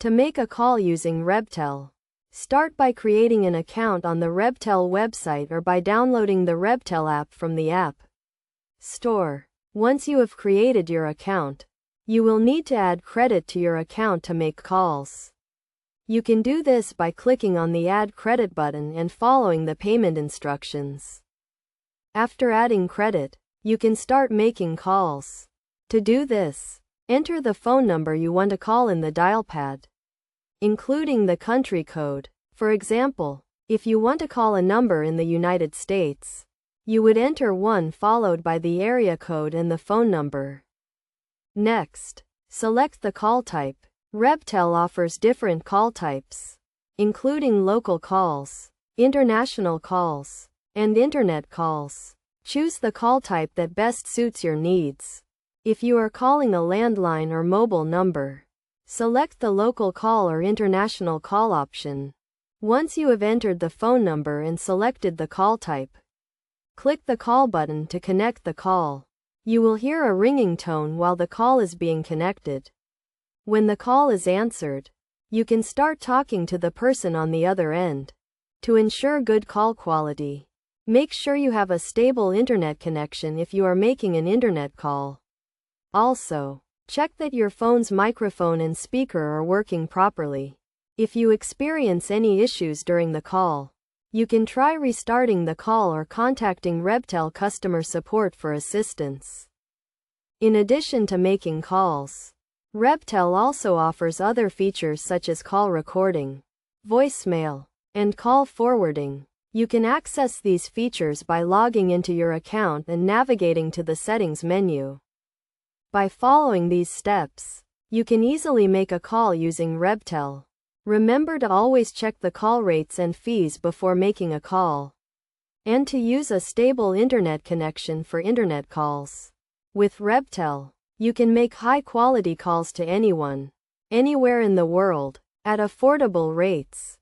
To make a call using Rebtel, start by creating an account on the Rebtel website or by downloading the Rebtel app from the App Store. Once you have created your account, you will need to add credit to your account to make calls. You can do this by clicking on the Add Credit button and following the payment instructions. After adding credit, you can start making calls. To do this, enter the phone number you want to call in the dial pad, including the country code. For example, if you want to call a number in the United States, you would enter 1 followed by the area code and the phone number. Next, select the call type. Rebtel offers different call types, including local calls, international calls, and internet calls. Choose the call type that best suits your needs. If you are calling a landline or mobile number, select the local call or international call option. Once you have entered the phone number and selected the call type, click the call button to connect the call. You will hear a ringing tone while the call is being connected. When the call is answered, you can start talking to the person on the other end. To ensure good call quality, make sure you have a stable internet connection if you are making an internet call. Also, check that your phone's microphone and speaker are working properly. If you experience any issues during the call, you can try restarting the call or contacting Rebtel customer support for assistance. In addition to making calls, Rebtel also offers other features such as call recording, voicemail, and call forwarding. You can access these features by logging into your account and navigating to the settings menu. By following these steps, you can easily make a call using Rebtel. Remember to always check the call rates and fees before making a call, and to use a stable internet connection for internet calls. With Rebtel, you can make high-quality calls to anyone, anywhere in the world, at affordable rates.